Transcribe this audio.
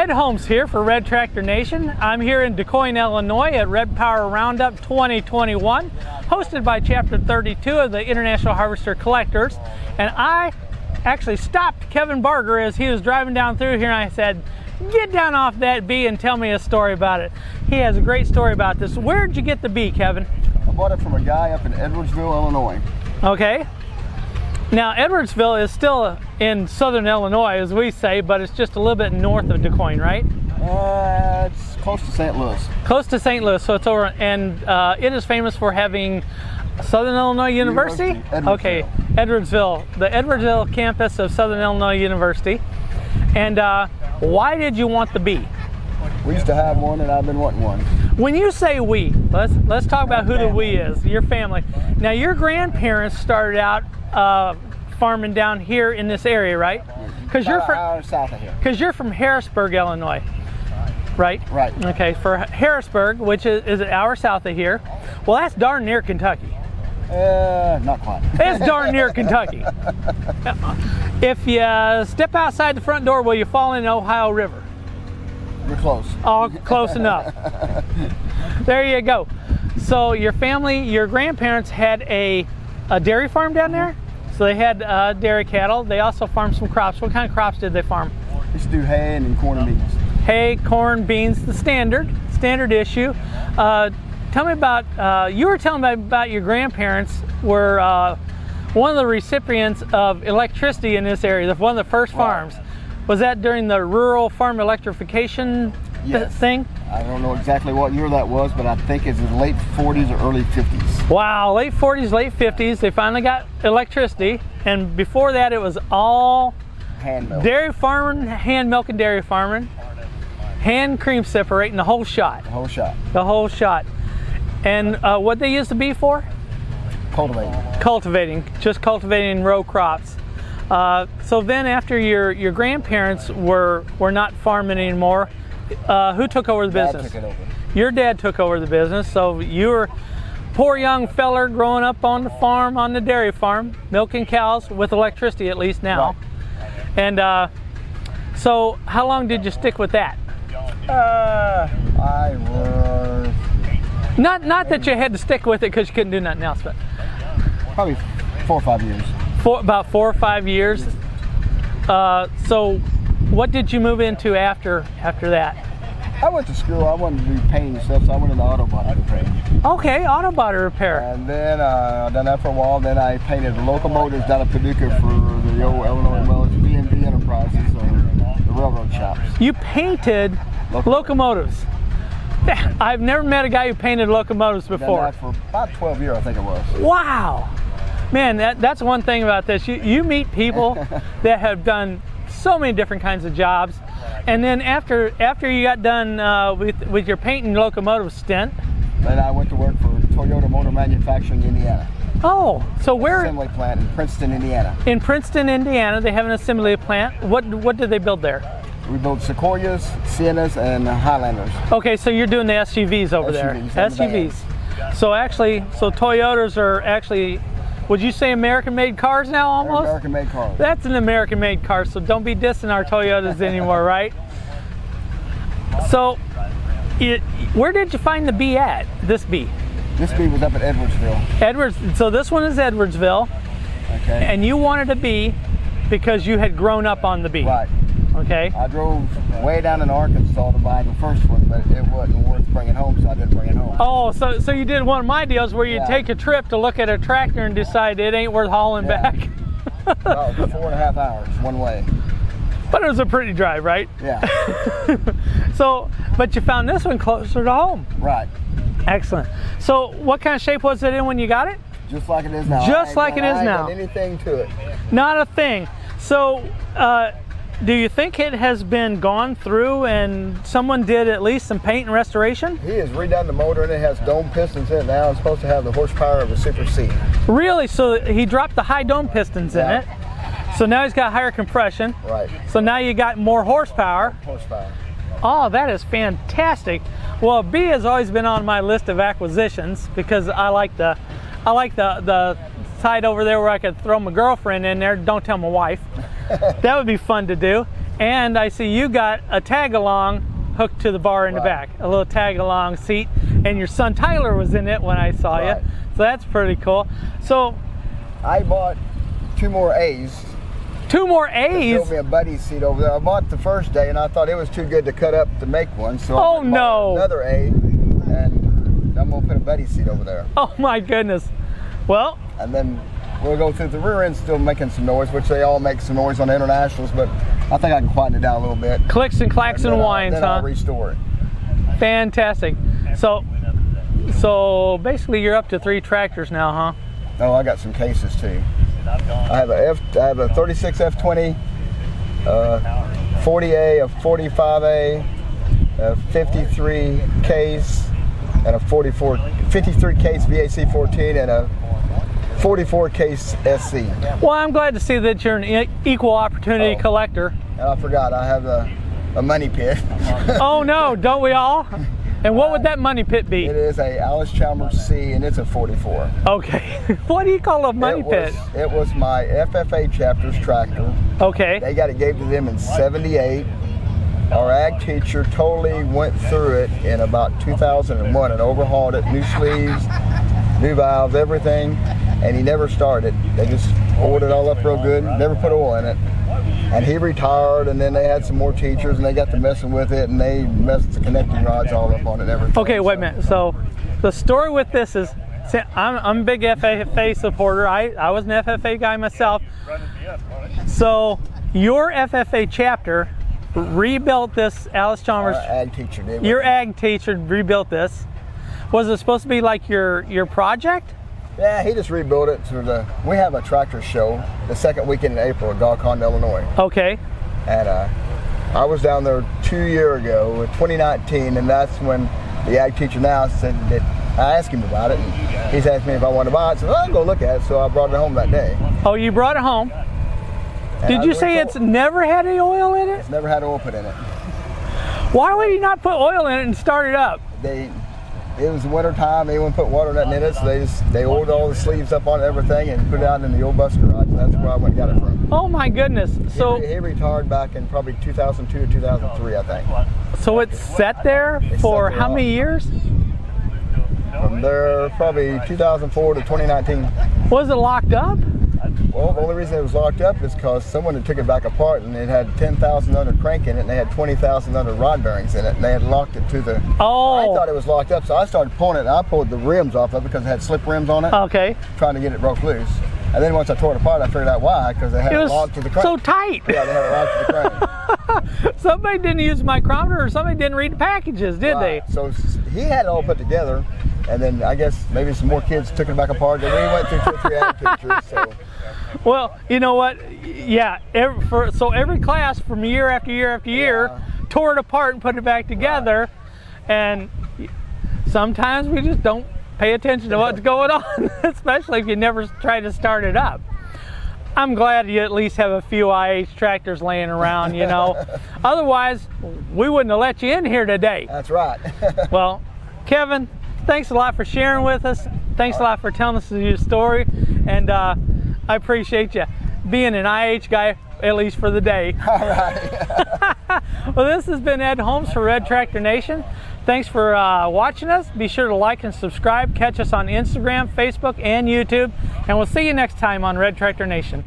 Red Holmes here for Red Tractor Nation. I'm here in DuQuoin, Illinois at Red Power Roundup 2021, hosted by Chapter 32 of the International Harvester Collectors. And I actually stopped Kevin Barger as he was driving down through here, and I said, get down off that bee and tell me a story about it. He has a great story about this. Where'd you get the bee, Kevin? I bought it from a guy up in Edwardsville, Illinois. Okay. Now, Edwardsville is still in southern Illinois, as we say, but it's just a little bit north of DuQuoin, right? It's close to St. Louis. Close to St. Louis, so it's over, and it is famous for having Southern Illinois University? Okay, Edwardsville, the Edwardsville campus of Southern Illinois University. And why did you want the bee? We used to have one, and I've been wanting one. When you say we, let's talk about who the we is, your family. Now, your grandparents started out farming down here in this area, right? Because you're from an hour south of here. Because you're from Harrisburg, Illinois, right? Right. Okay, for Harrisburg, which is an hour south of here. Well, that's darn near Kentucky. Not quite. It's darn near Kentucky. If you step outside the front door, will you fall in the Ohio River? You're close. Oh, close enough. There you go. So your family, your grandparents had a dairy farm down there? So they had dairy cattle. They also farmed some crops. What kind of crops did they farm? We used to do hay and corn and beans. Hay, corn, beans, the standard issue. Tell me about, you were telling me about your grandparents were one of the recipients of electricity in this area, one of the first farms. Was that during the rural farm electrification thing? I don't know exactly what year that was, but I think it's in the late 40s or early 50s. Wow, late 40s, late 50s, they finally got electricity. And before that, it was all hand milk. Dairy farming, hand milk and dairy farming, hand cream separating, the whole shot. The whole shot. The whole shot. And what they used the bee for? Cultivating. Cultivating, just cultivating row crops. So then after your grandparents were not farming anymore, who took over the business? Dad took it over. Your dad took over the business, so you were a poor young feller growing up on the farm, on the dairy farm, milking cows with electricity at least now. Right. And so how long did you stick with that? I was... Not that you had to stick with it because you couldn't do nothing else, but... Probably 4 or 5 years. About 4 or 5 years. So what did you move into after that? I went to school. I wanted to do painting and stuff, so I went into auto body repair. Okay, auto body repair. And then I done that for a while. Then I painted locomotives down in Paducah for the old Illinois B&B Enterprises, the railroad shops. You painted locomotives. I've never met a guy who painted locomotives before. Done that for about 12 years, I think it was. Wow. Man, that's one thing about this. You meet people that have done so many different kinds of jobs, and then after you got done with your painting locomotive stint, then I went to work for Toyota Motor Manufacturing, Indiana. Oh, so where? Assembly plant in Princeton, Indiana. In Princeton, Indiana, they have an assembly plant. What did they build there? We build Sequoias, Siennas, and Highlanders. Okay, so you're doing the SUVs over there. SUVs. So Toyotas are actually, would you say American-made cars now almost? They're American-made cars. That's an American-made car, so don't be dissing our Toyotas anymore, right? So, where did you find the bee at, this bee? This bee was up at Edwardsville. So this one is Edwardsville. Okay. And you wanted a bee because you had grown up on the bee. Right. Okay. I drove way down in Arkansas to buy the first one, but it wasn't worth bringing home, so I didn't bring it home. Oh, so you did one of my deals where you take a trip to look at a tractor and decide it ain't worth hauling back. Well, 4.5 hours one way. But it was a pretty drive, right? Yeah. So, but you found this one closer to home. Right. Excellent. So, what kind of shape was it in when you got it? Just like it is now. Just like it is now. I ain't done anything to it. Not a thing. So, do you think it has been gone through and someone did at least some paint and restoration? He has redone the motor and it has dome pistons in it now. It's supposed to have the horsepower of a Super C. Really? So he dropped the high dome pistons in it. So now he's got higher compression. Right. So now you got more horsepower. Oh, that is fantastic. Well, B has always been on my list of acquisitions because I like the side over there where I could throw my girlfriend in there. Don't tell my wife. That would be fun to do. And I see you got a tag-along hooked to the bar in the back, a little tag-along seat, and your son Tyler was in it when I saw you. So that's pretty cool. So I bought 2 more A's. 2 more A's? Built me a buddy seat over there. I bought the first A, and I thought it was too good to cut up to make one, so I bought another A, and I'm gonna put a buddy seat over there. Oh my goodness. Well, and then we'll go through the rear end, still making some noise, which they all make some noise on the internationals, but I think I can quieten it down a little bit. Clicks and clacks and whines, then I'll restore it. Fantastic. So basically you're up to 3 tractors now, huh? Oh, I got some cases too. I have a 36 F20, 40A, a 45A, a 53 case, and a 53 case VAC 14, and a 44 case SC. Well, I'm glad to see that you're an equal opportunity collector. And I forgot, I have a money pit. Oh no, don't we all? And what would that money pit be? It is a Alice Chalmers C, and it's a 44. Okay. What do you call a money pit? It was my FFA chapter's tractor. Okay. They got it, gave to them in '78. Our ag teacher totally went through it in about 2001 and overhauled it, new sleeves, new valves, everything, and he never started. They just oiled it all up real good, never put oil in it. And he retired, and then they had some more teachers, and they got to messing with it, and they messed the connecting rods all up on it and everything. Okay, wait a minute. So the story with this is, I'm a big FFA supporter. I was an FFA guy myself. So your FFA chapter rebuilt this Alice Chalmers. Our ag teacher did. Your ag teacher rebuilt this. Was it supposed to be like your project? Yeah, he just rebuilt it. We have a tractor show the second weekend in April at Dog Illinois. Okay. And I was down there 2 years ago, 2019, and that's when the ag teacher now said that I asked him about it, and he's asked me if I want to buy it. So I'll go look at it. So I brought it home that day. Oh, you brought it home? And did you say it's never had any oil in it? It's never had oil put in it. Why would you not put oil in it and start it up? It was winter time. They wouldn't put water in it, so they oiled all the sleeves up on everything and put it out in the old bus garage. And that's where I went and got it from. Oh my goodness! So he retired back in probably 2002 or 2003, I think. So it's sat there for how many years? From there, probably 2004 to 2019. Was it locked up? Well, the only reason it was locked up is because someone had took it back apart, and it had 10,000 under crank in it, and they had 20,000 under rod bearings in it, and they had locked it to the. Oh. I thought it was locked up, so I started pulling it, and I pulled the rims off of it because it had slip rims on it. Okay. Trying to get it broke loose, and then once I tore it apart, I figured out why, because they had it locked to the crank. So tight. Yeah, they had it locked to the crank. Somebody didn't use a micrometer, or somebody didn't read the packages, did they? So he had it all put together, and then I guess maybe some more kids took it back apart. And we went through 2 or 3 ag teachers. So. Well, you know what? Yeah. So every class from year after year after year tore it apart and put it back together, and sometimes we just don't pay attention to what's going on, especially if you never try to start it up. I'm glad you at least have a few IH tractors laying around, you know. Otherwise, we wouldn't have let you in here today. That's right. Well, Kevin, thanks a lot for sharing with us. Thanks a lot for telling us your story, and I appreciate you being an IH guy, at least for the day. All right. Well, this has been Ed Holmes for Red Tractor Nation. Thanks for watching us. Be sure to like and subscribe. Catch us on Instagram, Facebook, and YouTube. And we'll see you next time on Red Tractor Nation.